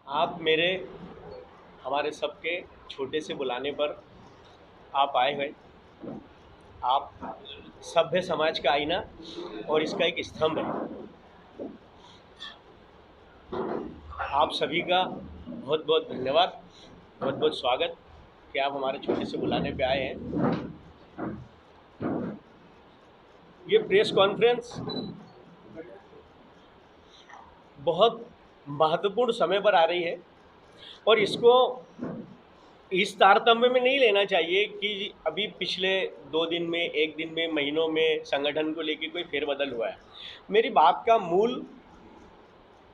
आप मेरे हमारे सबके छोटे से बुलाने पर आप आए हुए। आप सभ्य समाज का आईना और इसका एक स्तंभ है। आप सभी का बहुत बहुत धन्यवाद, बहुत बहुत स्वागत कि आप हमारे छोटे से बुलाने पे आए हैं। ये प्रेस कॉन्फ्रेंस बहुत महत्वपूर्ण समय पर आ रही है और इसको इस तारतम्य में नहीं लेना चाहिए कि अभी पिछले 2 दिन में, एक दिन में, महीनों में संगठन को लेकर कोई फेरबदल हुआ है। मेरी बात का मूल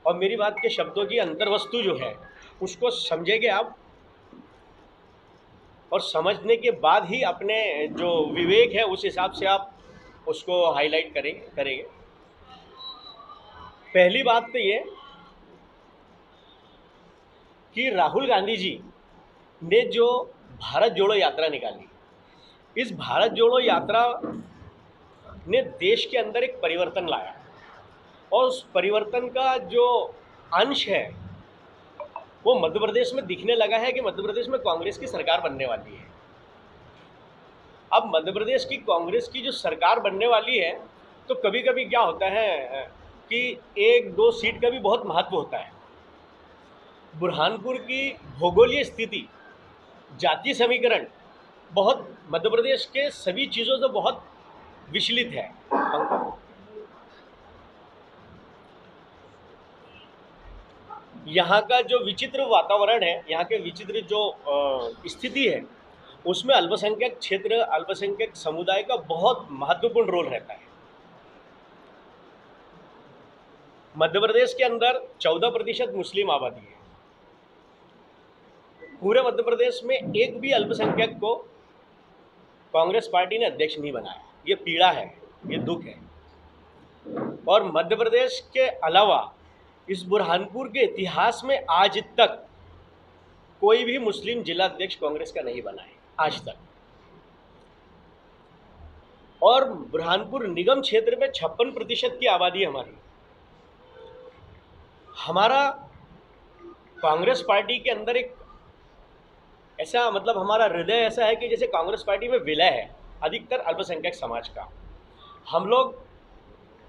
और मेरी बात के शब्दों की अंतर्वस्तु जो है उसको समझेंगे आप, और समझने के बाद ही अपने जो विवेक है उस हिसाब से आप उसको हाईलाइट करेंगे। पहली बात तो ये कि राहुल गांधी जी ने जो भारत जोड़ो यात्रा निकाली, इस भारत जोड़ो यात्रा ने देश के अंदर एक परिवर्तन लाया और उस परिवर्तन का जो अंश है वो मध्य प्रदेश में दिखने लगा है कि मध्य प्रदेश में कांग्रेस की सरकार बनने वाली है। अब मध्य प्रदेश की कांग्रेस की जो सरकार बनने वाली है तो कभी कभी क्या होता है कि 1-2 सीट का भी बहुत महत्व होता है। बुरहानपुर की भौगोलिक स्थिति, जातीय समीकरण बहुत मध्य प्रदेश के सभी चीज़ों से बहुत विचलित है। यहाँ का जो विचित्र वातावरण है, यहाँ के विचित्र जो स्थिति है, उसमें अल्पसंख्यक क्षेत्र, अल्पसंख्यक समुदाय का बहुत महत्वपूर्ण रोल रहता है। मध्य प्रदेश के अंदर 14% मुस्लिम आबादी है। पूरे मध्य प्रदेश में एक भी अल्पसंख्यक को कांग्रेस पार्टी ने अध्यक्ष नहीं बनाया। ये पीड़ा है, ये दुख है। और मध्य प्रदेश के अलावा इस बुरहानपुर के इतिहास में आज तक कोई भी मुस्लिम जिला अध्यक्ष कांग्रेस का नहीं बना है आज तक। और बुरहानपुर निगम क्षेत्र में 56% की आबादी है हमारी। हमारा कांग्रेस पार्टी के अंदर एक ऐसा, मतलब हमारा हृदय ऐसा है कि जैसे कांग्रेस पार्टी में विलय है अधिकतर अल्पसंख्यक समाज का। हम लोग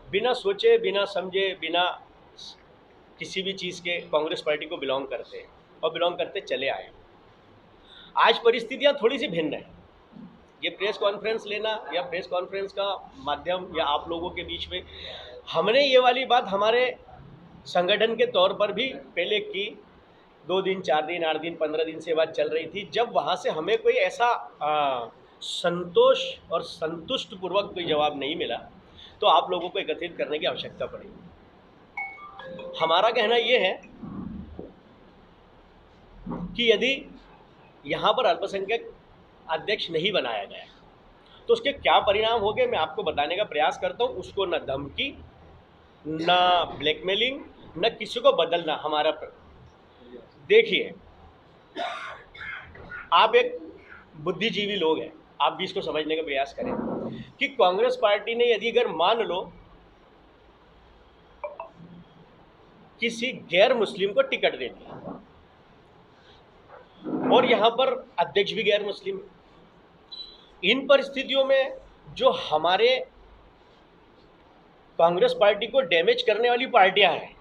बिना सोचे, बिना समझे, बिना किसी भी चीज़ के कांग्रेस पार्टी को बिलोंग करते हैं और बिलोंग करते चले आए। आज परिस्थितियां थोड़ी सी भिन्न है। ये प्रेस कॉन्फ्रेंस लेना या प्रेस कॉन्फ्रेंस का माध्यम या आप लोगों के बीच में हमने ये वाली बात हमारे संगठन के तौर पर भी पहले की। 2 दिन, 4 दिन, 8 दिन, 15 दिन से बात चल रही थी। जब वहाँ से हमें कोई ऐसा संतोष और संतुष्ट पूर्वक कोई जवाब नहीं मिला तो आप लोगों को एकत्रित करने की आवश्यकता पड़ी। हमारा कहना ये है कि यदि यहाँ पर अल्पसंख्यक अध्यक्ष नहीं बनाया गया तो उसके क्या परिणाम हो गए मैं आपको बताने का प्रयास करता हूँ। उसको न धमकी, न ब्लैकमेलिंग, न किसी को बदलना हमारा। देखिए, आप एक बुद्धिजीवी लोग हैं, आप भी इसको समझने का प्रयास करें कि कांग्रेस पार्टी ने यदि अगर मान लो किसी गैर मुस्लिम को टिकट दे दिया और यहां पर अध्यक्ष भी गैर मुस्लिम, इन परिस्थितियों में जो हमारे कांग्रेस पार्टी को डैमेज करने वाली पार्टियां हैं,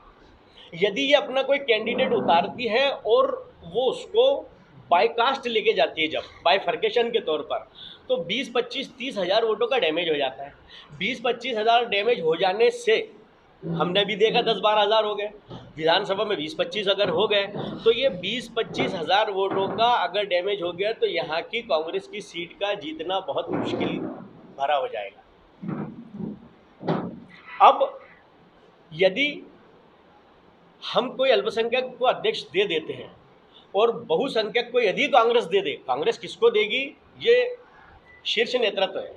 यदि ये अपना कोई कैंडिडेट उतारती है और वो उसको बाईकास्ट लेके जाती है, जब बाइफर्केशन के तौर पर, तो 20, 25, 30 हज़ार वोटों का डैमेज हो जाता है। 20-25 हज़ार डैमेज हो जाने से हमने भी देखा 10-12 हज़ार हो गए। विधानसभा में 20-25 अगर हो गए तो ये 20-25 हज़ार वोटों का अगर डैमेज हो गया तो यहाँ की कांग्रेस की सीट का जीतना बहुत मुश्किल भरा हो जाएगा। अब यदि हम कोई अल्पसंख्यक को अध्यक्ष दे देते हैं और बहुसंख्यक को यदि कांग्रेस दे दे, कांग्रेस किसको देगी? ये शीर्ष नेतृत्व है।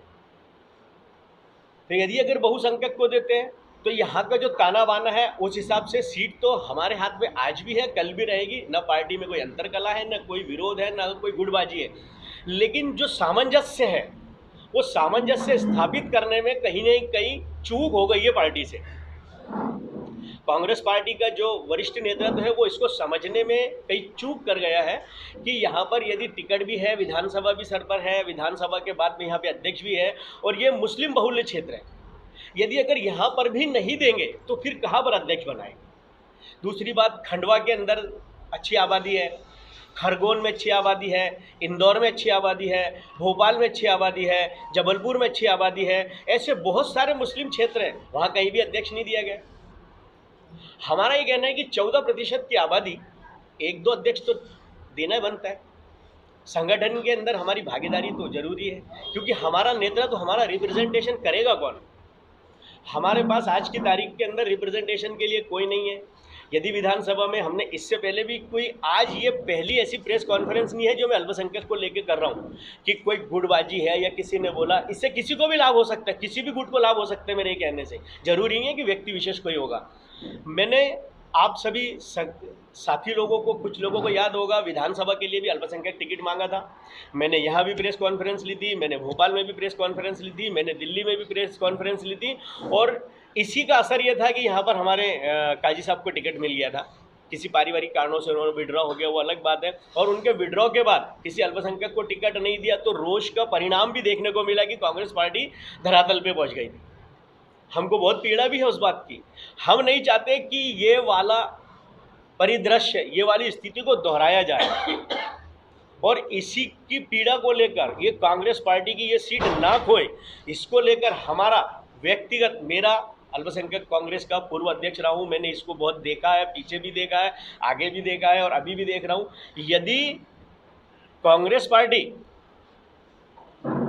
तो यदि अगर बहुसंख्यक को देते हैं तो यहाँ का जो ताना बाना है उस हिसाब से सीट तो हमारे हाथ में आज भी है, कल भी रहेगी। न पार्टी में कोई अंतरकला है, न कोई विरोध है, न कोई गुटबाजी है। लेकिन जो सामंजस्य है वो सामंजस्य स्थापित करने में कहीं ना कहीं चूक हो गई है पार्टी से। कांग्रेस पार्टी का जो वरिष्ठ नेतृत्व है वो इसको समझने में कई चूक कर गया है कि यहाँ पर यदि टिकट भी है, विधानसभा भी सर पर है, विधानसभा के बाद में यहाँ पे अध्यक्ष भी है और ये मुस्लिम बहुल्य क्षेत्र है, यदि अगर यहाँ पर भी नहीं देंगे तो फिर कहाँ पर अध्यक्ष बनाएंगे। दूसरी बात, खंडवा के अंदर अच्छी आबादी है, खरगोन में अच्छी आबादी है, इंदौर में अच्छी आबादी है, भोपाल में अच्छी आबादी है, जबलपुर में अच्छी आबादी है, ऐसे बहुत सारे मुस्लिम क्षेत्र हैं, वहाँ कहीं भी अध्यक्ष नहीं दिया गया। हमारा ये कहना है कि 14% की आबादी, एक दो अध्यक्ष तो देना बनता है। संगठन के अंदर हमारी भागीदारी तो जरूरी है, क्योंकि हमारा नेतृत्व तो हमारा रिप्रेजेंटेशन करेगा कौन। हमारे पास आज की तारीख के अंदर रिप्रेजेंटेशन के लिए कोई नहीं है। यदि विधानसभा में हमने इससे पहले भी कोई, आज ये पहली ऐसी प्रेस कॉन्फ्रेंस नहीं है जो मैं अल्पसंख्यक को लेकर कर रहा हूँ कि कोई गुटबाजी है या किसी ने बोला, इससे किसी को भी लाभ हो सकता है, किसी भी गुट को लाभ हो सकता है मेरे कहने से, जरूरी नहीं है कि व्यक्ति विशेष कोई होगा। मैंने आप सभी साथी लोगों को, कुछ लोगों को याद होगा, विधानसभा के लिए भी अल्पसंख्यक टिकट मांगा था। मैंने यहाँ भी प्रेस कॉन्फ्रेंस ली थी, मैंने भोपाल में भी प्रेस कॉन्फ्रेंस ली थी, मैंने दिल्ली में भी प्रेस कॉन्फ्रेंस ली थी, और इसी का असर ये था कि यहाँ पर हमारे काजी साहब को टिकट मिल गया था। किसी पारिवारिक कारणों से उन्होंने विड्रॉ हो गया, वो अलग बात है, और उनके विड्रॉ के बाद किसी अल्पसंख्यक को टिकट नहीं दिया तो रोष का परिणाम भी देखने को मिला कि कांग्रेस पार्टी धरातल पे पहुँच गई थी। हमको बहुत पीड़ा भी है उस बात की। हम नहीं चाहते कि ये वाला परिदृश्य, ये वाली स्थिति को दोहराया जाए, और इसी की पीड़ा को लेकर ये कांग्रेस पार्टी की ये सीट ना खोए, इसको लेकर हमारा व्यक्तिगत, मेरा अल्पसंख्यक कांग्रेस का पूर्व अध्यक्ष रहा हूँ, मैंने इसको बहुत देखा है, पीछे भी देखा है, आगे भी देखा है और अभी भी देख रहा हूँ। यदि कांग्रेस पार्टी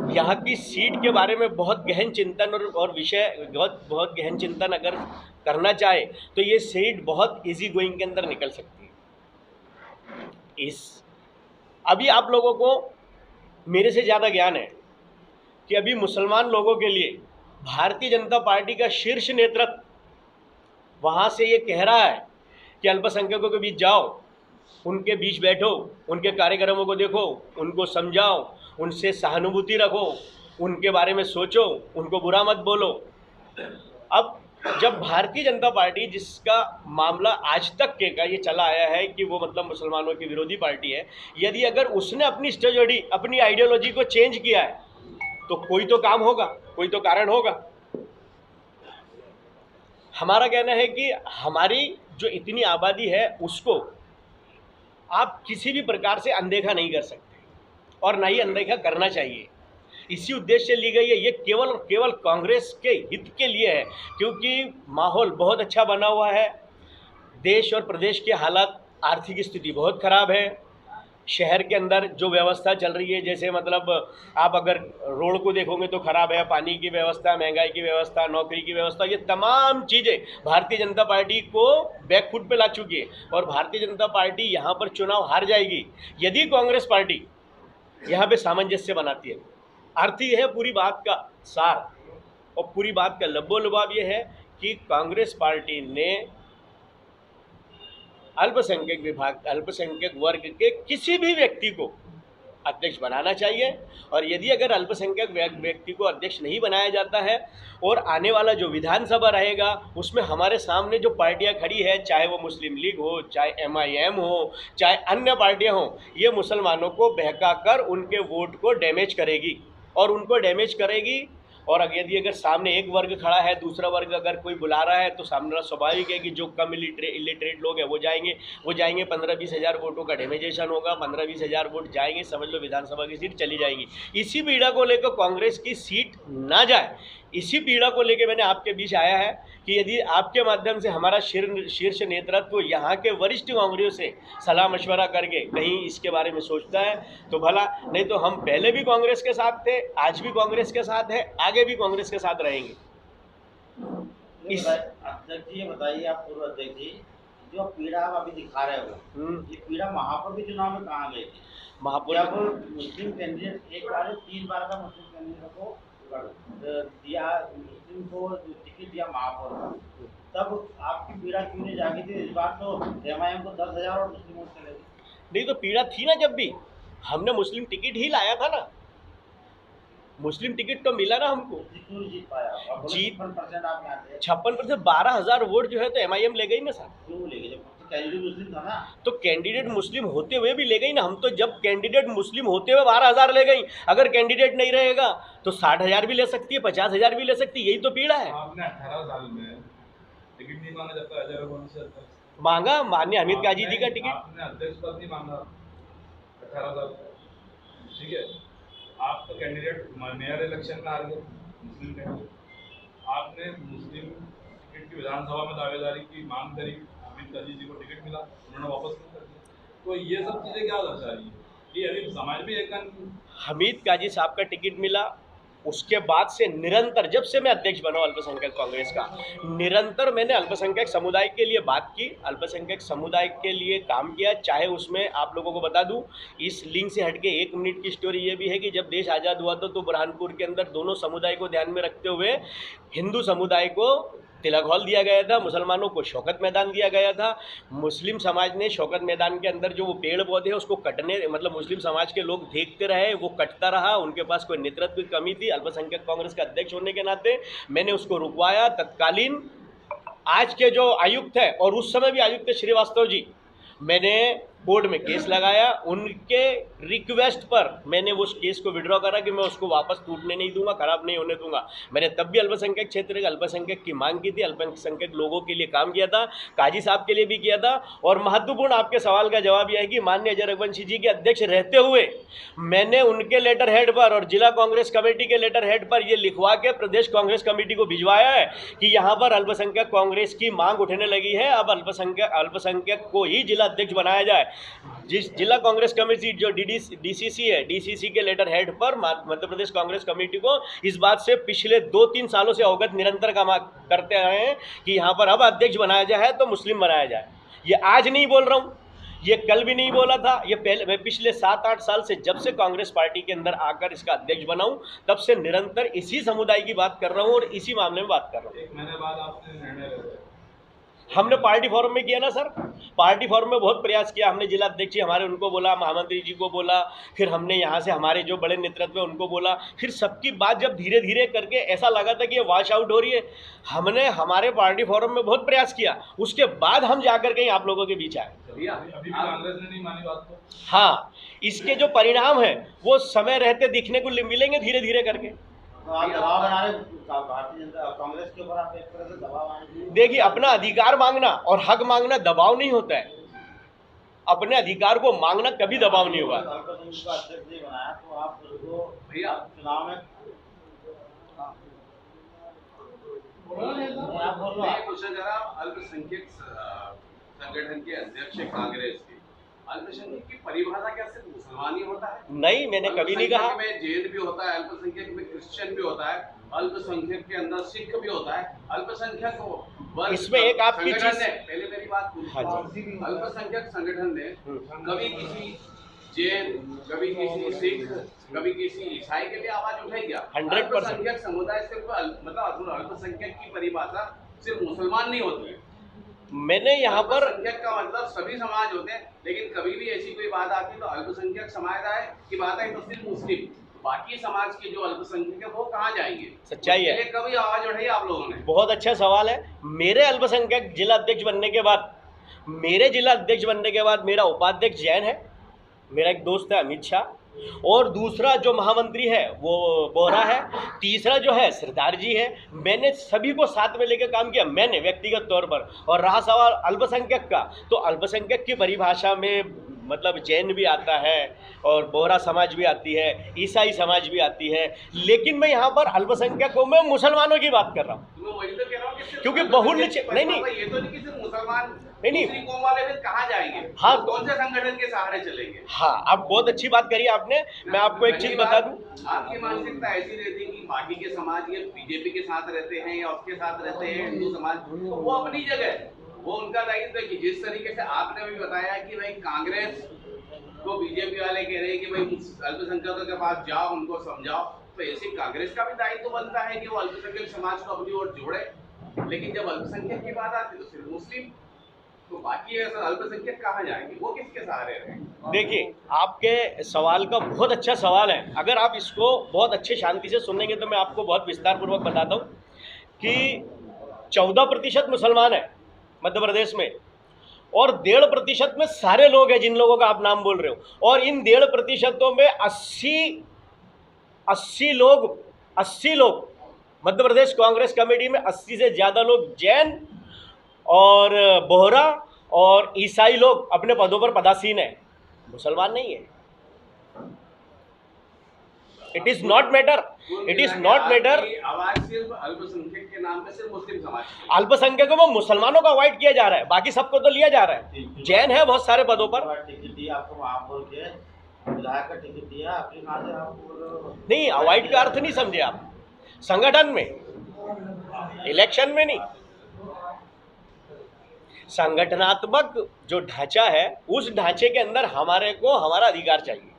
यहाँ की सीट के बारे में बहुत गहन चिंतन और विषय बहुत गहन चिंतन अगर करना चाहे तो ये सीट बहुत इजी गोइंग के अंदर निकल सकती है। अभी आप लोगों को मेरे से ज़्यादा ज्ञान है कि अभी मुसलमान लोगों के लिए भारतीय जनता पार्टी का शीर्ष नेतृत्व वहाँ से ये कह रहा है कि अल्पसंख्यकों के बीच जाओ, उनके बीच बैठो, उनके कार्यक्रमों को देखो, उनको समझाओ, उनसे सहानुभूति रखो, उनके बारे में सोचो, उनको बुरा मत बोलो। अब जब भारतीय जनता पार्टी, जिसका मामला आज तक के का ये चला आया है कि वो मतलब मुसलमानों की विरोधी पार्टी है, यदि अगर उसने अपनी स्ट्रेटजी, अपनी आइडियोलॉजी को चेंज किया है तो कोई तो काम होगा, कोई तो कारण होगा। हमारा कहना है कि हमारी जो इतनी आबादी है उसको आप किसी भी प्रकार से अनदेखा नहीं कर सकते और ना ही अनदेखा करना चाहिए। इसी उद्देश्य से ली गई है। ये केवल और केवल कांग्रेस के हित के लिए है, क्योंकि माहौल बहुत अच्छा बना हुआ है। देश और प्रदेश के हालात, आर्थिक स्थिति बहुत ख़राब है। शहर के अंदर जो व्यवस्था चल रही है, जैसे मतलब आप अगर रोड को देखोगे तो ख़राब है, पानी की व्यवस्था, महंगाई की व्यवस्था, नौकरी की व्यवस्था, ये तमाम चीज़ें भारतीय जनता पार्टी को बैकफुट पे ला चुकी है और भारतीय जनता पार्टी यहाँ पर चुनाव हार जाएगी यदि कांग्रेस पार्टी यहाँ पे सामंजस्य बनाती है। अर्थ ये है पूरी बात का सार और पूरी बात का लब्बो लुबाब ये है कि कांग्रेस पार्टी ने अल्पसंख्यक वर्ग के किसी भी व्यक्ति को अध्यक्ष बनाना चाहिए, और यदि अगर अल्पसंख्यक व्यक्ति को अध्यक्ष नहीं बनाया जाता है और आने वाला जो विधानसभा रहेगा उसमें हमारे सामने जो पार्टियां खड़ी है, चाहे वो मुस्लिम लीग हो, चाहे MIM हो, चाहे अन्य पार्टियां हो, ये मुसलमानों को बहकाकर उनके वोट को डैमेज करेगी और उनको डैमेज करेगी। और यदि अगर सामने एक वर्ग खड़ा है, दूसरा वर्ग अगर कोई बुला रहा है तो सामने स्वाभाविक है कि जो कम इलिटरेट लोग हैं वो जाएंगे 15-20 हज़ार वोटों का डैमेजेशन होगा, 15-20 हज़ार वोट जाएंगे, समझ लो विधानसभा की सीट चली जाएगी। इसी पीड़ा को लेकर कांग्रेस की सीट ना जाए, इसी पीड़ा को लेकर मैंने आपके बीच आया है कि यदि आपके माध्यम से हमारा शीर्ष नेतृत्व यहाँ के वरिष्ठ कांग्रेस से सलाह मशवरा करके कहीं इसके बारे में सोचता है तो भला, नहीं तो हम पहले भी कांग्रेस के साथ थे, आज भी कांग्रेस के साथ है, आगे भी कांग्रेस के साथ रहेंगे। अध्यक्ष जी, ये बताइए, आप पूर्व अध्यक्ष जी, जो पीड़ा आप अभी दिखा रहे हो, ये पीड़ा महापौर के चुनाव में कहाँ गई थी? महापौर जब मुस्लिम कैंडिडेट एक बार 3 बार का मुस्लिम कैंडिडेट को दिया, मुस्लिम को टिकट दिया महापौर का, तब आपकी पीड़ा क्यों नहीं जागी थी? इस बार तो MIM को 10,000 और मुस्लिम वोट चले गए। नहीं तो पीड़ा थी ना, जब भी हमने मुस्लिम टिकट ही लाया था ना, मुस्लिम टिकट तो मिला ना हमको। क्यों नहीं जीत पाया आप? बोले जीत 56% आप यहाँ थे। 56% 12,000 वोट जो है तो MIM ले गई ना सर। क्यों ले गए? जब कैंडिडेट मुस्लिम था ना। तो कैंडिडेट मुस्लिम होते हुए भी ले गई ना। हम तो जब कैंडिडेट मुस्लिम होते हुए 12,000 ले गई, अगर कैंडिडेट नहीं रहेगा तो 60,000 भी ले सकती है, 50,000 भी ले सकती है, यही तो पीड़ा है। आपने 18 साल में टिकट नहीं मांगा जब तक अजय रघुवंशी से अध्यक्ष। मांगा माननीय हमीद काजी जी का टिकट। आपने अध्यक्ष पद नहीं मांगा 18 साल, ठीक है। आप तो कैंडिडेट मेयर इलेक्शन में हार गए, मुस्लिम कैंडिडेट। आपने मुस्लिम टिकट की विधानसभा में दावेदारी की, मांग करी, हमीद काजी जी को टिकट मिला, उन्होंने वापस नहीं कर दिया। तो ये सब चीज़ें क्या दर्शा रही है कि अभी समाज में एक हमीद काजी साहब का टिकट मिला, उसके बाद से निरंतर, जब से मैं अध्यक्ष बना अल्पसंख्यक कांग्रेस का, निरंतर मैंने अल्पसंख्यक समुदाय के लिए बात की, अल्पसंख्यक समुदाय के लिए काम किया। चाहे उसमें आप लोगों को बता दूं, इस लिंक से हटके 1 मिनट की स्टोरी ये भी है कि जब देश आज़ाद हुआ था तो बुरहानपुर के अंदर दोनों समुदाय को ध्यान में रखते हुए हिंदू समुदाय को तिलक हॉल दिया गया था, मुसलमानों को शौकत मैदान दिया गया था। मुस्लिम समाज ने शौकत मैदान के अंदर जो वो पेड़ पौधे हैं उसको कटने, मतलब मुस्लिम समाज के लोग देखते रहे, वो कटता रहा, उनके पास कोई नेतृत्व की कमी थी। अल्पसंख्यक कांग्रेस का अध्यक्ष होने के नाते मैंने उसको रुकवाया। तत्कालीन आज के जो आयुक्त है और उस समय भी आयुक्त श्रीवास्तव जी, मैंने कोर्ट में केस लगाया, उनके रिक्वेस्ट पर मैंने उस केस को विड्रॉ करा कि मैं उसको वापस टूटने नहीं दूंगा, खराब नहीं होने दूंगा। मैंने तब भी अल्पसंख्यक क्षेत्र के अल्पसंख्यक की मांग की थी, अल्पसंख्यक लोगों के लिए काम किया था, काजी साहब के लिए भी किया था। और महत्वपूर्ण आपके सवाल का जवाब यह है कि माननीय अजय रघुवंशी जी के अध्यक्ष रहते हुए मैंने उनके लेटर हेड पर और जिला कांग्रेस कमेटी के लेटर हेड पर ये लिखवा के प्रदेश कांग्रेस कमेटी को भिजवाया है कि यहाँ पर अल्पसंख्यक कांग्रेस की मांग उठने लगी है, अब अल्पसंख्यक को ही जिला अध्यक्ष बनाया जाए। जिस जिला कांग्रेस कमेटी जो DCC है, DCC के लेटर हेड पर मध्य प्रदेश कांग्रेस कमेटी को इस बात से पिछले 2-3 सालों से अवगत निरंतर काम करते आए हैं कि यहाँ पर अब अध्यक्ष बनाया जाए तो मुस्लिम बनाया जाए। ये आज नहीं बोल रहा हूँ, ये कल भी नहीं बोला था, ये पहले मैं पिछले 7-8 साल से जब से कांग्रेस पार्टी के अंदर आकर इसका अध्यक्ष बना हूँ तब से निरंतर इसी समुदाय की बात कर रहा हूँ और इसी मामले में बात कर रहा हूँ। 1 महीने बाद आपने निर्णय ले लिया। हमने पार्टी फोरम में किया ना सर, पार्टी फोरम में बहुत प्रयास किया हमने। जिला अध्यक्ष जी हमारे उनको बोला, महामंत्री जी को बोला, फिर हमने यहाँ से हमारे जो बड़े नेतृत्व है उनको बोला, फिर सबकी बात जब धीरे धीरे करके ऐसा लगा था कि ये वॉश आउट हो रही है, हमने हमारे पार्टी फोरम में बहुत प्रयास किया, उसके बाद हम जाकर के आप लोगों के बीच आए। अभी भी कांग्रेस ने नहीं मानी बात को। हाँ, इसके जो परिणाम है वो समय रहते दिखने को मिलेंगे धीरे धीरे करके। तो आप दबाव बना रहे भारतीय जनता कांग्रेस के ऊपर, आप एक तरह से दबाव आने। देखिए, अपना अधिकार मांगना और हक मांगना दबाव नहीं होता है, अपने अधिकार को मांगना कभी दबाव नहीं होगा। अल्पसंख्यक का अध्यक्ष नहीं बनाया तो आप उसको भैया चुनाव में आप बोल रहे क्वेश्चन जरा अल्पसंख्यक संगठन के अध्यक्ष कांग्रेस के, अल्पसंख्यक की परिभाषा क्या सिर्फ मुसलमान ही होता है? नहीं, मैंने कभी नहीं कहा। अल्पसंख्यक में जैन भी होता है, अल्पसंख्यक में क्रिश्चियन भी होता है, अल्पसंख्यक के अंदर सिख भी होता है। अल्पसंख्यक इसमें एक आपकी चीज, पहले मेरी बात पूरी। अल्पसंख्यक संगठन ने कभी किसी जैन, कभी किसी सिख, कभी किसी ईसाई के लिए आवाज उठाई क्या? 100%। अल्पसंख्यक समुदाय सिर्फ मतलब अल्पसंख्यक की परिभाषा सिर्फ मुसलमान नहीं होती है। मैंने यहाँ पर अल्पसंख्यक का मतलब सभी समाज होते हैं, लेकिन कभी भी ऐसी कोई बात आती है तो अल्पसंख्यक समुदाय की बात आई तो सिर्फ मुस्लिम, बाकी समाज के जो अल्पसंख्यक है वो कहाँ जाएंगे? सच्चाई है। कभी आवाज उठाई आप लोगों ने? बहुत अच्छा सवाल है। मेरे अल्पसंख्यक जिला अध्यक्ष बनने के बाद, मेरे जिला अध्यक्ष बनने के बाद मेरा उपाध्यक्ष जैन है, मेरा एक दोस्त है अमित शाह, और दूसरा जो महामंत्री है वो बोहरा है, तीसरा जो है सरदार जी है। मैंने सभी को साथ में लेकर काम किया, मैंने व्यक्तिगत तौर पर। और रहा सवाल अल्पसंख्यक का, तो अल्पसंख्यक की परिभाषा में मतलब जैन भी आता है और बोहरा समाज भी आती है, ईसाई समाज भी आती है, लेकिन मैं यहाँ पर अल्पसंख्यकों में मुसलमानों की बात कर रहा हूँ। क्योंकि बहुनिश्चित नहीं, ये तो नहीं कि सिर्फ मुसलमान नहीं, दूसरी कौम वाले फिर कहाँ जाएंगे? हाँ, कौन से संगठन के सहारे चलेंगे? हाँ, आप बहुत अच्छी बात करी आपने। मैं आपको एक चीज बता दूं, आपकी मानसिकता ऐसी रहती है कि बाकी के समाज ये बीजेपी के साथ रहते हैं या उसके साथ रहते हैं हिंदू समाज, तो वो अपनी जगह, वो उनका दायित्व है कि जिस तरीके से आपने भी बताया कि भाई कांग्रेस को बीजेपी वाले कह रहे हैं कि भाई अल्पसंख्यकों के पास जाओ, उनको समझाओ, तो ऐसे कांग्रेस का भी दायित्व बनता है कि वो अल्पसंख्यक समाज को अपनी ओर जोड़े। लेकिन जब अल्पसंख्यक की बात आती है तो सिर्फ मुस्लिम, तो बाकी ऐसा अल्पसंख्यक कहाँ जाएंगे, वो किसके सहारे रहेंगे? देखिए, आपके सवाल का बहुत अच्छा सवाल है। अगर आप इसको बहुत अच्छे शांति से सुनेंगे तो मैं आपको बहुत विस्तार पूर्वक बताता हूँ कि 14% मुसलमान है मध्य प्रदेश में, और 1.5% में सारे लोग हैं जिन लोगों का आप नाम बोल रहे हो, और इन 1.5% में 80 लोग मध्य प्रदेश कांग्रेस कमेटी में 80 से ज़्यादा लोग जैन और बोहरा और ईसाई लोग अपने पदों पर पदासीन है, मुसलमान नहीं है। It is not matter, it is not matter. आवाज सिर्फ अल्पसंख्यक के नाम पे सिर्फ मुस्लिम समाज की। अल्पसंख्यकों में मुसलमानों का अवॉइड किया जा रहा है, बाकी सबको तो लिया जा रहा है। जैन है बहुत सारे पदों पर। टिकट दिया आपको वहाँ बोल के, विधायक का टिकट दिया आपके कहाँ से आप बोल रहे हो? नहीं, अवॉइड का अर्थ नहीं समझे आप, संगठन में, इलेक्शन में नहीं। संगठनात्मक जो ढांचा है, उस ढांचे के अंदर हमारे को हमारा अधिकार चाहिए।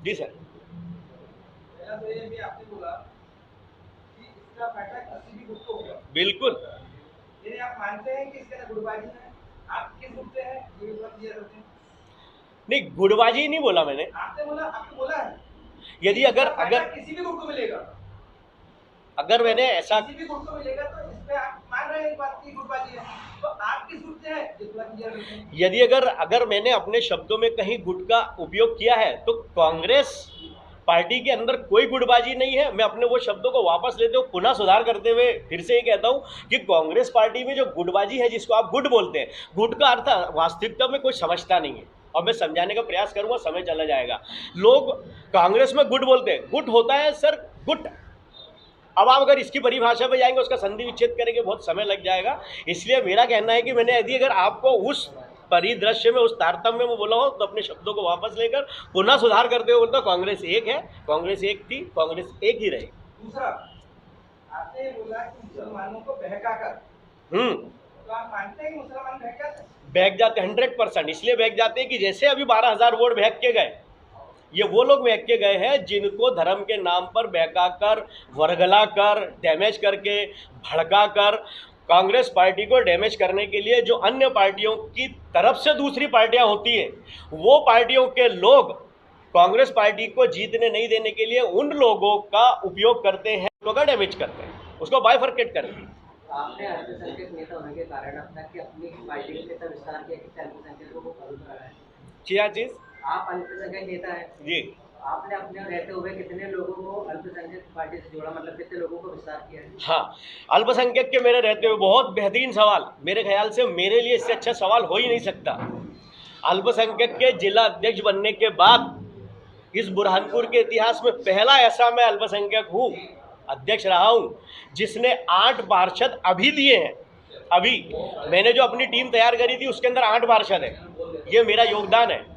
जी सर। पहला तो ये भी आपने बोला कि इसका फायदा किसी भी ग्रुप को होगा। बिल्कुल। यानी आप मानते हैं कि इसके अंदर गुटबाजी है? आप किस ग्रुप से हैं ये भी बात क्लियर करते हैं। नहीं, गुटबाजी नहीं बोला मैंने। आपने बोला है यदि इसका फायदा अगर किसी भी ग्रुप को मिलेगा, अगर मैंने ऐसा, किसी भी ग्रुप को मिलेगा, तो इस पे आप मान रहे हैं इस बात की गुटबाजी है, तो आप किस ग्रुप से हैं ये थोड़ा क्लियर करते हैं। यदि अगर मैंने अपने शब्दों में कहीं गुट का उपयोग किया है तो कांग्रेस पार्टी के अंदर कोई गुटबाजी नहीं है। मैं अपने वो शब्दों को वापस लेते हुए पुनः सुधार करते हुए फिर से ये कहता हूँ कि कांग्रेस पार्टी में जो गुटबाजी है, जिसको आप गुट बोलते हैं, गुट का अर्थ वास्तविकता में कोई समझता नहीं है, और मैं समझाने का प्रयास करूँगा, समय चला जाएगा। लोग कांग्रेस में गुट बोलते हैं, गुट होता है सर गुट। अब आप अगर इसकी परिभाषा पे जाएंगे, उसका संधि विच्छेद करेंगे, बहुत समय लग जाएगा। इसलिए मेरा कहना है कि मैंने यदि अगर आपको उस परिदृश्य में, उस तारतम्य में बोला हो, तो अपने शब्दों को वापस लेकर पुनः सुधार करते हुए बोलता, कांग्रेस एक है, कांग्रेस एक थी, कांग्रेस एक ही रहे। दूसरा, आपने ये बोला कि मुसलमानों को बहका कर, तो आप मानते हैं कि मुसलमान बहकाते हैं? बहक जाते 100%। इसलिए बहक जाते हैं कि जैसे अभी 12,000 वोट बहक के गए, ये वो लोग बहक के गए हैं जिनको धर्म के नाम पर बहका कर, वर्गला कर, डैमेज करके, भड़का कर, कांग्रेस पार्टी को डैमेज करने के लिए जो अन्य पार्टियों की तरफ से दूसरी पार्टियां होती हैं, वो पार्टियों के लोग कांग्रेस पार्टी को जीतने नहीं देने के लिए उन लोगों का उपयोग करते हैं, लोगों का डैमेज करते हैं, उसको बाइफरकेट करते हैं। आपने अल्पसंख्यक नेता होने के कारण अब तक की अपनी पार्टी के नेता विस्तार किया कि अल्पसंख्यकों को फॉलो करा है। क्या चीज़? आप अल्पसंख्यक नेता हैं जी। आपने अपने रहते हुए कितने लोगों को अल्पसंख्यक पार्टी से जोड़ा, मतलब कितने लोगों को विस्तार किया है? हाँ, अल्पसंख्यक के मेरे रहते हुए बहुत बेहतरीन सवाल। मेरे ख्याल से मेरे लिए इससे अच्छा सवाल हो ही नहीं सकता। अल्पसंख्यक के जिला अध्यक्ष बनने के बाद इस बुरहानपुर के इतिहास में पहला ऐसा मैं अल्पसंख्यक हूँ, अध्यक्ष रहा हूँ, जिसने 8 पार्षद अभी दिए हैं। अभी मैंने जो अपनी टीम तैयार करी थी उसके अंदर 8 पार्षद है, ये मेरा योगदान है।